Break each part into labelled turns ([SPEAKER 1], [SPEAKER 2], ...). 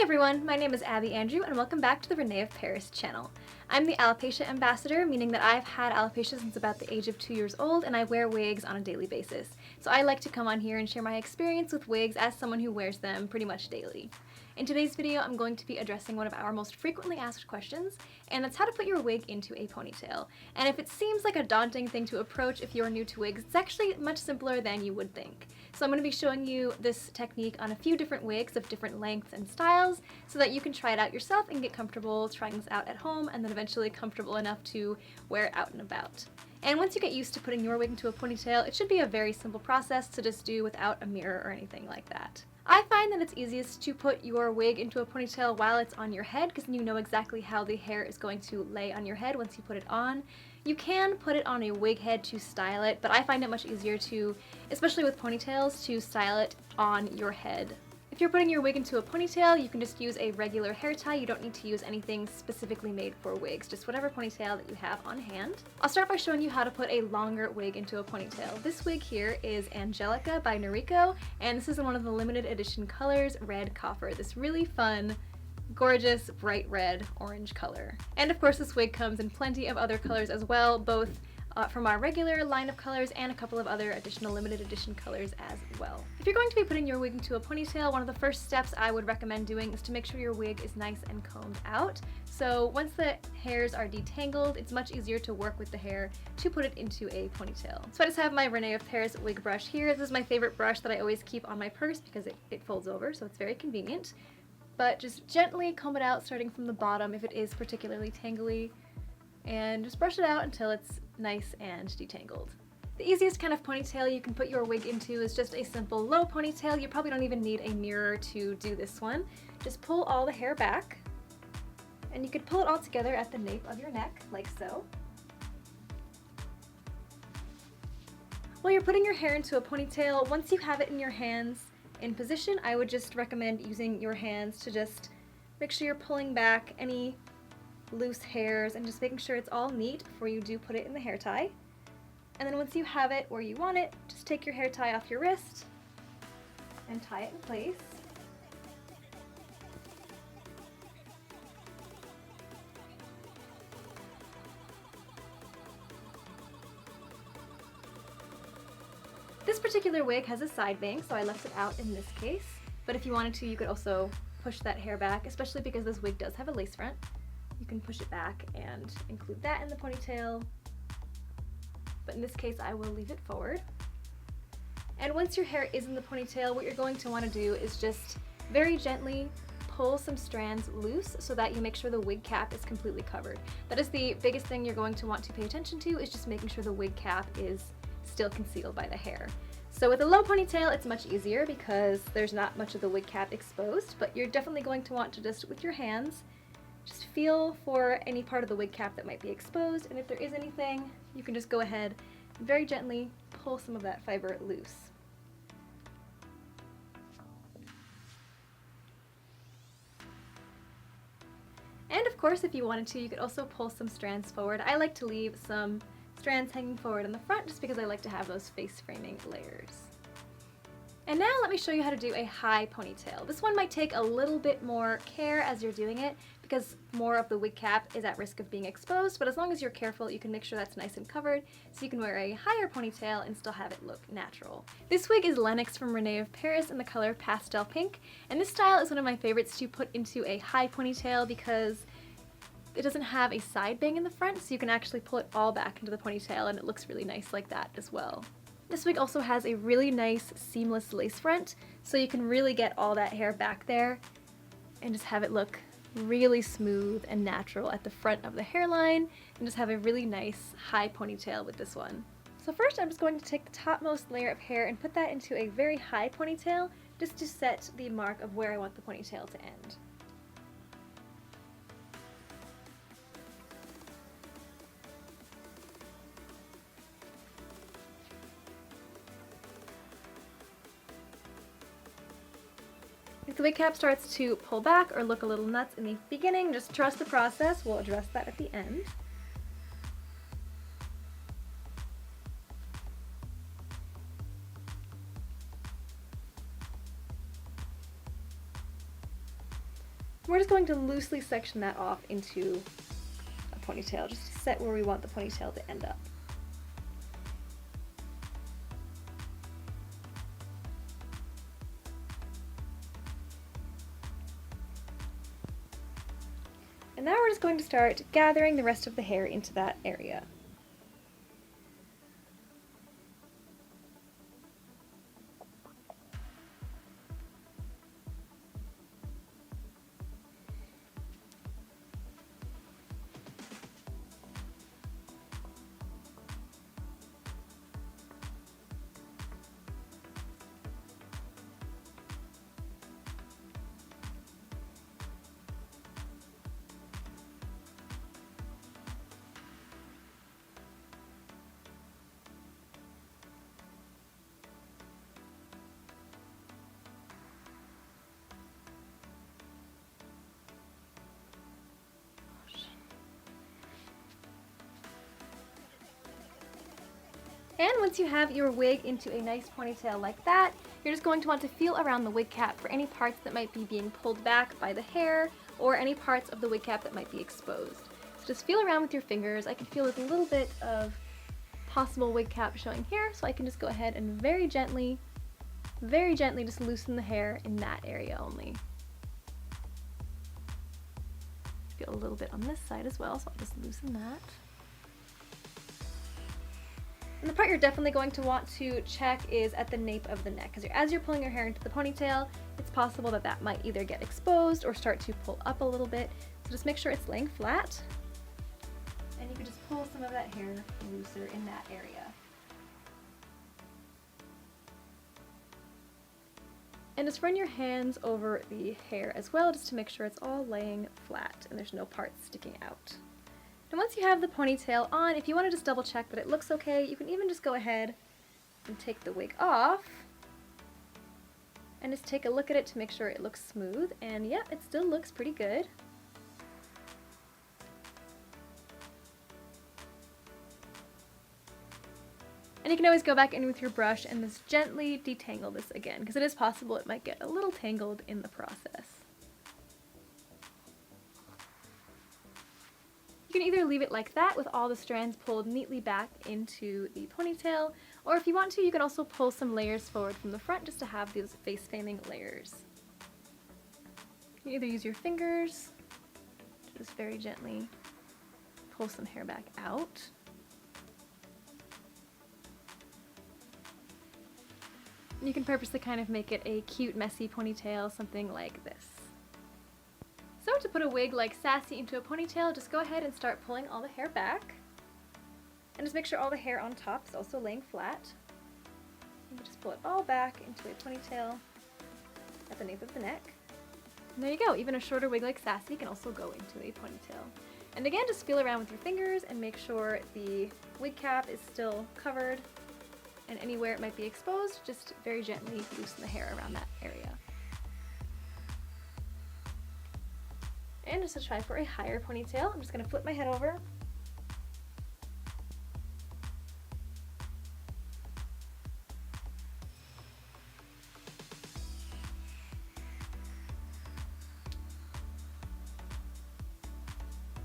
[SPEAKER 1] everyone, my name is Abby Andrew and welcome back to the René of Paris channel. I'm the alopecia ambassador, meaning that I've had alopecia since about the age of 2 years old and I wear wigs on a daily basis. So I like to come on here and share my experience with wigs as someone who wears them pretty much daily. In today's video, I'm going to be addressing one of our most frequently asked questions, and that's how to put your wig into a ponytail. And if it seems like a daunting thing to approach if you're new to wigs, it's actually much simpler than you would think. So I'm going to be showing you this technique on a few different wigs of different lengths and styles so that you can try it out yourself and get comfortable trying this out at home and then eventually comfortable enough to wear it out and about. And once you get used to putting your wig into a ponytail, it should be a very simple process to just do without a mirror or anything like that. I find that it's easiest to put your wig into a ponytail while it's on your head because then you know exactly how the hair is going to lay on your head once you put it on. You can put it on a wig head to style it, but I find it much easier to, especially with ponytails, to style it on your head. If you're putting your wig into a ponytail, you can just use a regular hair tie. You don't need to use anything specifically made for wigs, just whatever ponytail that you have on hand. I'll start by showing you how to put a longer wig into a ponytail. This wig here is Angelica by Noriko, and this is in one of the limited edition colors, Red Copper. This really fun, gorgeous, bright red orange color. And of course this wig comes in plenty of other colors as well, both from our regular line of colors and a couple of other additional limited edition colors as well. If you're going to be putting your wig into a ponytail, one of the first steps I would recommend doing is to make sure your wig is nice and combed out. So once the hairs are detangled, it's much easier to work with the hair to put it into a ponytail. So I just have my René of Paris wig brush here. This is my favorite brush that I always keep on my purse because it folds over, so it's very convenient. But just gently comb it out starting from the bottom if it is particularly tangly, and just brush it out until it's nice and detangled. The easiest kind of ponytail you can put your wig into is just a simple low ponytail. You probably don't even need a mirror to do this one. Just pull all the hair back, and you could pull it all together at the nape of your neck, like so. While you're putting your hair into a ponytail, once you have it in your hands in position, I would just recommend using your hands to just make sure you're pulling back any loose hairs and just making sure it's all neat before you do put it in the hair tie. And then once you have it where you want it, just take your hair tie off your wrist and tie it in place. This particular wig has a side bang, so I left it out in this case, but if you wanted to, you could also push that hair back, especially because this wig does have a lace front. You can push it back and include that in the ponytail, but in this case I will leave it forward. And once your hair is in the ponytail, what you're going to want to do is just very gently pull some strands loose so that you make sure the wig cap is completely covered. That is the biggest thing you're going to want to pay attention to, is just making sure the wig cap is still concealed by the hair. So with a low ponytail it's much easier because there's not much of the wig cap exposed, but you're definitely going to want to just, with your hands, just feel for any part of the wig cap that might be exposed, and if there is anything, you can just go ahead and very gently pull some of that fiber loose. And of course, if you wanted to, you could also pull some strands forward. I like to leave some strands hanging forward in the front just because I like to have those face framing layers. And now let me show you how to do a high ponytail. This one might take a little bit more care as you're doing it because more of the wig cap is at risk of being exposed, but as long as you're careful, you can make sure that's nice and covered so you can wear a higher ponytail and still have it look natural. This wig is LENNOX from René of Paris in the color Pastel Pink, and this style is one of my favorites to put into a high ponytail because it doesn't have a side bang in the front, so you can actually pull it all back into the ponytail and it looks really nice like that as well. This wig also has a really nice seamless lace front, so you can really get all that hair back there and just have it look really smooth and natural at the front of the hairline and just have a really nice high ponytail with this one. So first I'm just going to take the topmost layer of hair and put that into a very high ponytail just to set the mark of where I want the ponytail to end. If the wig cap starts to pull back or look a little nuts in the beginning, just trust the process. We'll address that at the end. We're just going to loosely section that off into a ponytail, just to set where we want the ponytail to end up. And now we're just going to start gathering the rest of the hair into that area. And once you have your wig into a nice ponytail like that, you're just going to want to feel around the wig cap for any parts that might be being pulled back by the hair or any parts of the wig cap that might be exposed. So just feel around with your fingers. I can feel there's a little bit of possible wig cap showing here, so I can just go ahead and very gently just loosen the hair in that area only. Feel a little bit on this side as well, so I'll just loosen that. And the part you're definitely going to want to check is at the nape of the neck, because as you're pulling your hair into the ponytail, it's possible that that might either get exposed or start to pull up a little bit. So just make sure it's laying flat, and you can just pull some of that hair looser in that area. And just run your hands over the hair as well, just to make sure it's all laying flat and there's no parts sticking out. And once you have the ponytail on, if you want to just double check that it looks okay, you can even just go ahead and take the wig off and just take a look at it to make sure it looks smooth. And yeah, it still looks pretty good. And you can always go back in with your brush and just gently detangle this again, because it is possible it might get a little tangled in the process. You can either leave it like that with all the strands pulled neatly back into the ponytail, or if you want to, you can also pull some layers forward from the front just to have those face-faming layers. You can either use your fingers to just very gently pull some hair back out. You can purposely kind of make it a cute, messy ponytail, something like this. So to put a wig like Sassy into a ponytail, just go ahead and start pulling all the hair back. And just make sure all the hair on top is also laying flat. You can just pull it all back into a ponytail at the nape of the neck. And there you go, even a shorter wig like Sassy can also go into a ponytail. And again, just feel around with your fingers and make sure the wig cap is still covered, and anywhere it might be exposed, just very gently loosen the hair around that area. And just to try for a higher ponytail, I'm just going to flip my head over.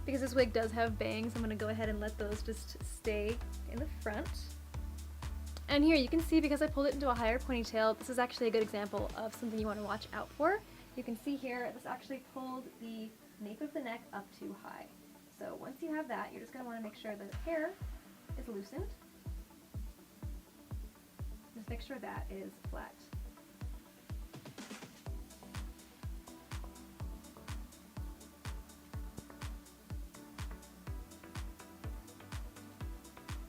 [SPEAKER 1] Because this wig does have bangs, I'm going to go ahead and let those just stay in the front. And here you can see, because I pulled it into a higher ponytail, this is actually a good example of something you want to watch out for. You can see here, this actually pulled the nape of the neck up too high. So once you have that, you're just going to want to make sure the hair is loosened. Just make sure that is flat.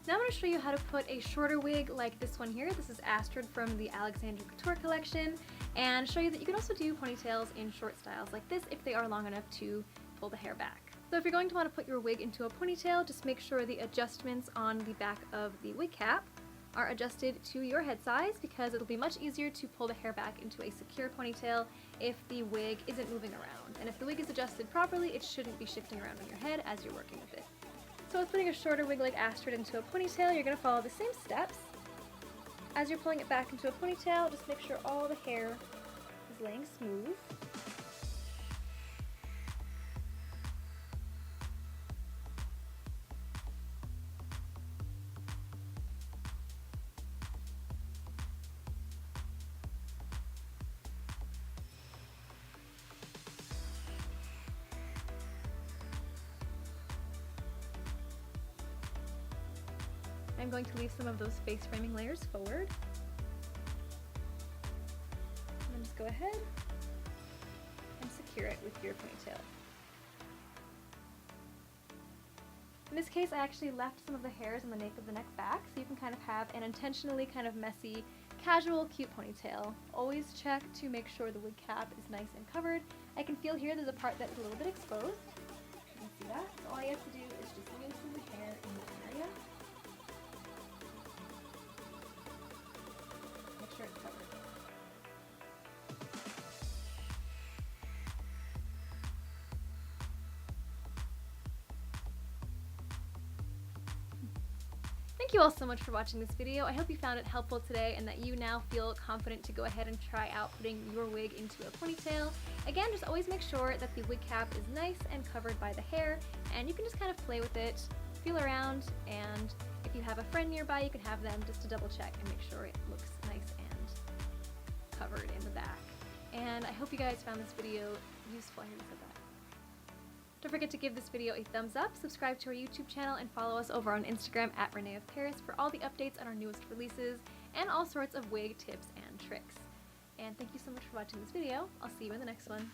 [SPEAKER 1] Now I'm going to show you how to put a shorter wig like this one here. This is Astrid from the Alexander Couture Collection, and show you that you can also do ponytails in short styles like this if they are long enough to pull the hair back. So if you're going to want to put your wig into a ponytail, just make sure the adjustments on the back of the wig cap are adjusted to your head size, because it'll be much easier to pull the hair back into a secure ponytail if the wig isn't moving around. And if the wig is adjusted properly, it shouldn't be shifting around on your head as you're working with it. So with putting a shorter wig like Astrid into a ponytail, you're going to follow the same steps. As you're pulling it back into a ponytail, just make sure all the hair is laying smooth. I'm going to leave some of those face framing layers forward. And then just go ahead and secure it with your ponytail. In this case, I actually left some of the hairs on the nape of the neck back, so you can kind of have an intentionally kind of messy, casual, cute ponytail. Always check to make sure the wig cap is nice and covered. I can feel here there's a part that's a little bit exposed. You can see that. So all you have to do is just loosen the hair in this area. Make sure it's covered. Thank you all so much for watching this video. I hope you found it helpful today and that you now feel confident to go ahead and try out putting your wig into a ponytail. Again, just always make sure that the wig cap is nice and covered by the hair, and you can just kind of play with it, feel around, and if you have a friend nearby, you can have them just to double check and make sure it looks nice and covered in the back. And I hope you guys found this video useful. I already said that. Don't forget to give this video a thumbs up, subscribe to our YouTube channel, and follow us over on Instagram at René of Paris for all the updates on our newest releases and all sorts of wig tips and tricks. And thank you so much for watching this video. I'll see you in the next one.